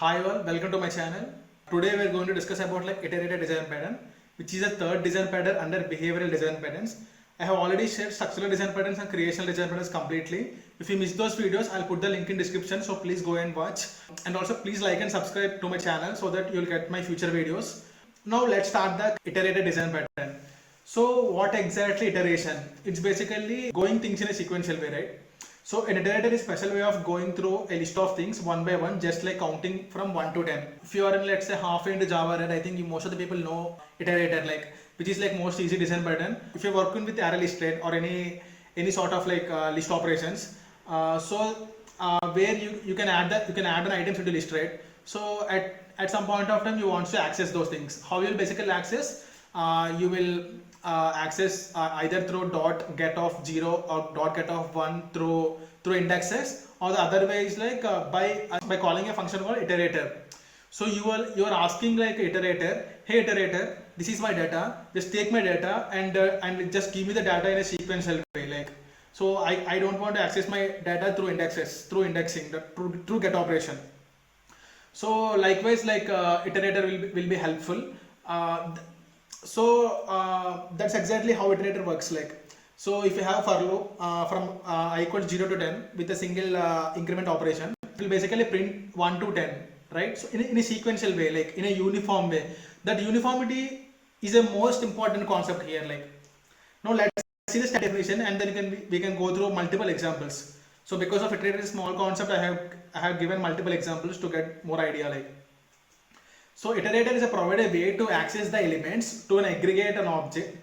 Hi all, welcome to my channel. Today we are going to discuss about iterator design pattern, which is a third design pattern under behavioral design patterns. I have already shared structural design patterns and creational design patterns completely. If you missed those videos, I'll put the link in description, so please go and watch. And also please like and subscribe to my channel so that you'll get my future videos. Now let's start the iterator design pattern. So what exactly iteration? It's basically going things in a sequential way, right? So an iterator is a special way of going through a list of things one by one, just like counting from 1 to 10. If you are in, let's say, halfway into Java, right, I think most of the people know iterator, which is most easy design pattern. If you're working with array list, right, or any sort of list operations, where you can add an item to the list, right? So at some point of time you want to access those things. How you will basically access? You will access either through dot get of 0 or dot get of 1 through indexes, or the other way is by calling a function called iterator. So you are asking iterator, hey iterator, this is my data, just take my data and just give me the data in a sequential way. So I don't want to access my data through indexes, through indexing, through get operation. So likewise, iterator will be helpful. That's exactly how iterator works. So if you have for loop from I equals 0 to 10 with a single increment operation, it will basically print 1 to 10, right? So in a sequential way, in a uniform way. That uniformity is a most important concept here. Now let's see the definition, and then we can go through multiple examples. So because of iterator is a small concept, I have given multiple examples to get more idea. So iterator is a provided way to access the elements to an aggregate object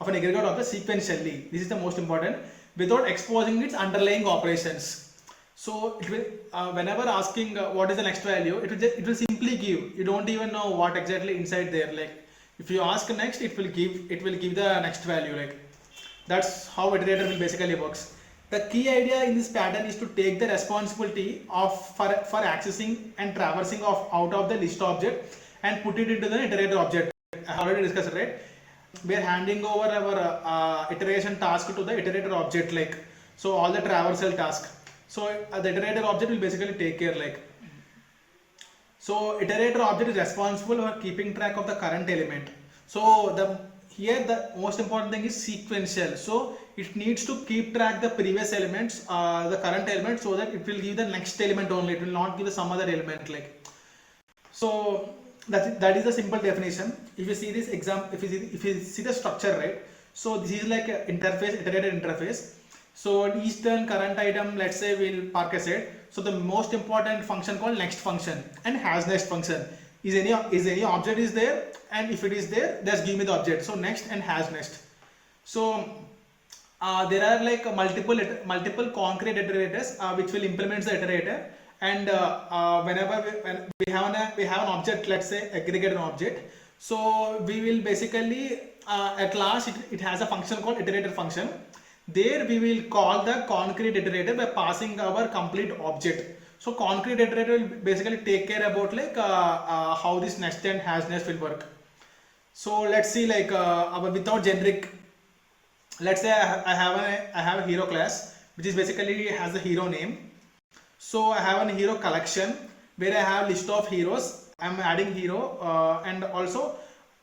sequentially. This is the most important, without exposing its underlying operations. So it will, whenever asking what is the next value, it will simply give. You don't even know what exactly inside there. If you ask next, it will give the next value. That's how iterator will basically works. The key idea in this pattern is to take the responsibility for accessing and traversing out of the list object and put it into the iterator object. I have already discussed, right? We are handing over our iteration task to the iterator object, so all the traversal task. So the iterator object will basically take care. So iterator object is responsible for keeping track of the current element. So here the most important thing is sequential. So it needs to keep track the previous elements, the current element, so that it will give the next element only. It will not give some other element. So that is the simple definition. If you see this example, if you see the structure, right? So this is like an interface, iterator interface. So each turn current item, let's say we'll park aside. So the most important function called next function and has next function. Is any object is there, and if it is there, just give me the object. So next and has next. So there are multiple concrete iterators which will implement the iterator, and when we have an object, let's say aggregate an object. So we will basically at last it has a function called iterator function. There we will call the concrete iterator by passing our complete object. So concrete iterator will basically take care about how this next and has next will work. So let's see without generic. Let's say I have a hero class which is basically has a hero name. So I have a hero collection where I have list of heroes. I'm adding hero and also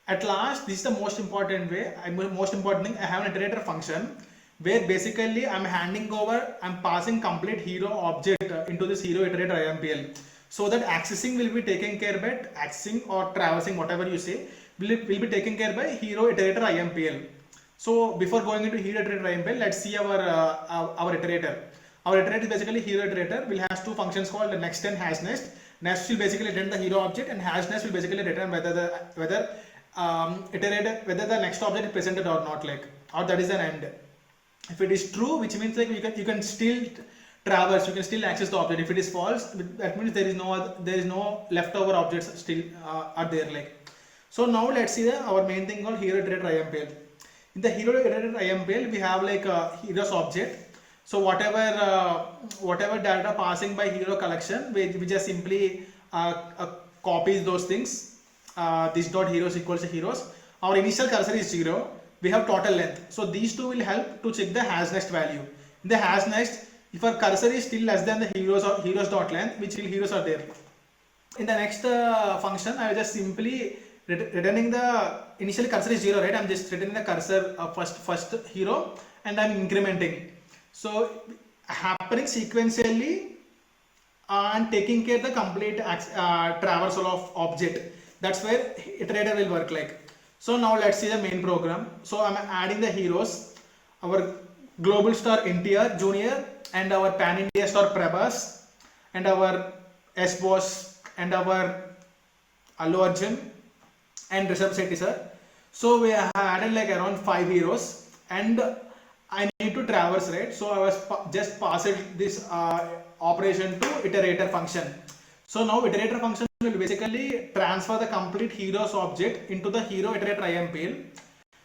at last, this is the most important way. Most important thing, I have an iterator function where basically I'm passing complete hero object into this hero iterator IMPL, so that accessing will be taken care by accessing or traversing, whatever you say, will be taken care by hero iterator IMPL. So before going into hero iterator IMPL, let's see our iterator. Our iterator is basically hero iterator. Will has two functions called next and has next. Next will basically return the hero object, and has next will basically return whether the next object is presented or not, or that is an end. If it is true, which means you can still traverse, you can still access the object. If it is false, that means there is no leftover objects still are there. So now let's see our main thing called hero iterator IMPL. In the hero iterator IMPL, we have a heroes object. So whatever data passing by hero collection, we just simply copies those things. This dot heroes equals to heroes. Our initial cursor is 0. We have total length. So these two will help to check the has next value. In the has next, If our cursor is still less than the heroes or heroes dot length, which heroes are there. In the next function, I will just simply returning the initially cursor is 0, right? I'm just returning the cursor first hero, and I'm incrementing. So happening sequentially and taking care of the complete traversal of object. That's where iterator will work like. So now let's see the main program. So I'm adding the heroes, our global star NTR Junior, and our pan India star Prabhas, and our S boss, and our Allu Arjun, and Rishabh Shetty sir. So we have added like around 5 heroes, and I need to traverse, right? So I was just passing this operation to iterator function. So now iterator function will basically transfer the complete heroes object into the hero iterator IMPL.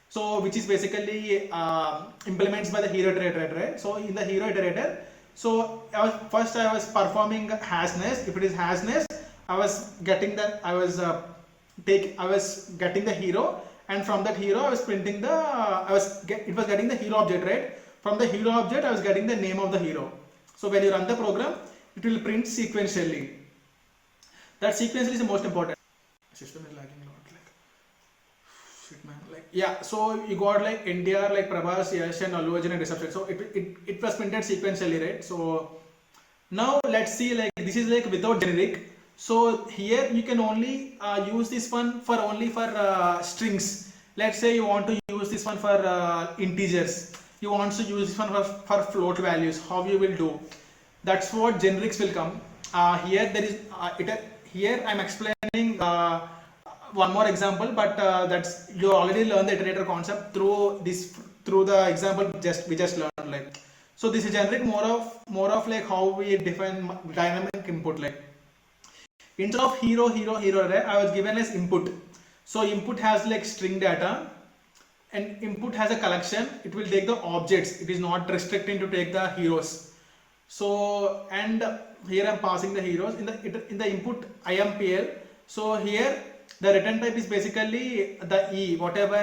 So which is basically implements by the hero iterator, right? So in the hero iterator, so first I was performing hasness. If it is hasness, I was getting the getting the hero, and from that hero I was printing the it was getting the hero object, right? From the hero object I was getting the name of the hero. So when you run the program, it will print sequentially. That sequentially is the most important. System is lagging a lot, like shit man, like yeah. So you got like NTR, like Prabhas, Yash, and Allu Arjun and Rishabh. So it was printed sequentially, right? So now let's see, like this is like without generic. So here you can only use this one for only for strings. Let's say you want to use this one for integers. You want to use this one for float values. How you will do? That's what generics will come. Here there is here I'm explaining one more example, but that's you already learned the iterator concept through the example we just learned, like. So this is generic more of like how we define dynamic input, like. Instead of hero, right, I was given as input. So input has like string data, and input has a collection. It will take the objects. It is not restricting to take the heroes. So and here I'm passing the heroes in the input IMPL. So here the return type is basically the E, whatever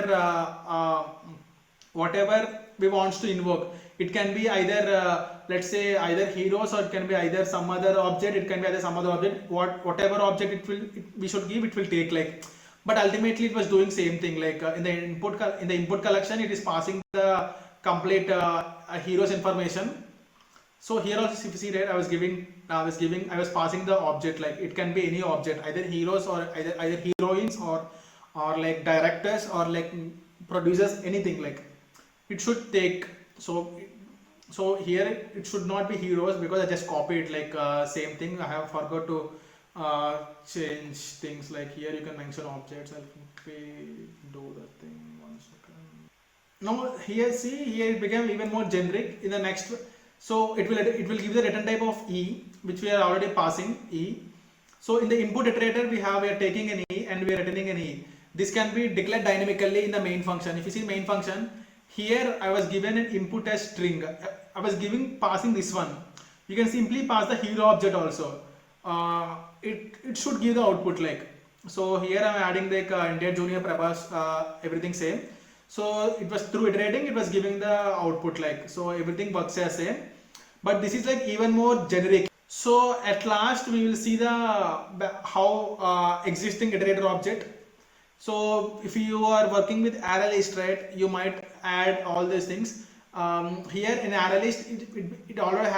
we want to invoke. It can be either let's say either heroes, or it can be either some other object. It can be either some other object. Whatever object we should give, it will take, like. But ultimately it was doing same thing, like in the input collection it is passing the complete heroes information. So here also if you see, right, I was passing the object, like it can be any object, either heroes or either heroines or like directors or like producers, anything, like it should take. So here it should not be heroes because I just copied like same thing. I have forgot to change things, like here you can mention objects. I'll do the thing 1 second. Now here it became even more generic in the next. So it will give the return type of E, which we are already passing E. So in the input iterator we are taking an E and we are returning an E. This can be declared dynamically in the main function. If you see main function, here I was given an input as string. I was passing this one. You can simply pass the hero object also. It should give the output, like. So here I am adding like India Junior Prabhas, everything same. So it was through iterating, it was giving the output, like. So everything works as same, but this is like even more generic. So at last we will see the how existing iterator object. So if you are working with array list, right, you might add all these things. Here in array list, it already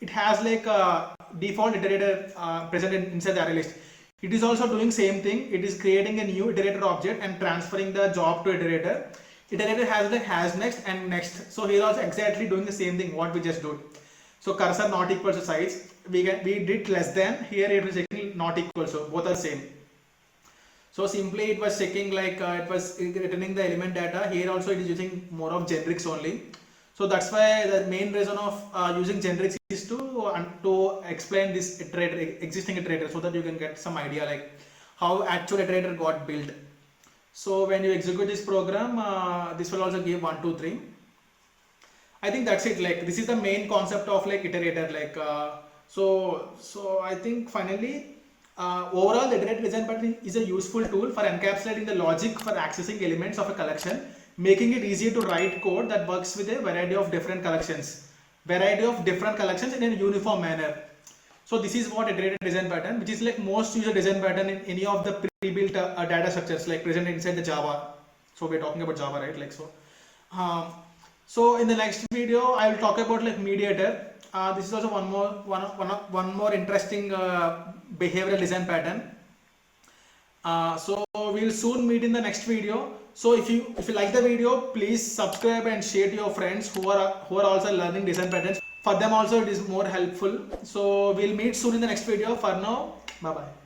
has like a default iterator present inside the array list. It is also doing same thing. It is creating a new iterator object and transferring the job to iterator. Iterator has like has next and next. So here also exactly doing the same thing what we just did. So cursor not equal to size. We did less than. Here it was checking not equal. So both are same. So simply it was checking like it was returning the element data. Here also it is using more of generics only. So that's why the main reason of using generics is to explain this existing iterator, so that you can get some idea like how actual iterator got built. So when you execute this program, this will also give 1, 2, 3. I think that's it. Like this is the main concept of like iterator. Like so I think finally. Overall, the iterator design pattern is a useful tool for encapsulating the logic for accessing elements of a collection, making it easier to write code that works with a variety of different collections. variety of different collections in a uniform manner. So this is what iterated design pattern, which is like most used design pattern in any of the pre-built data structures like present inside the Java. So we're talking about Java, right? Like so. So in the next video, I will talk about like mediator. This is also one more interesting behavioral design pattern. So we'll soon meet in the next video. So if you like the video, please subscribe and share to your friends who are also learning design patterns. For them also it is more helpful. So we'll meet soon in the next video. For now, bye bye.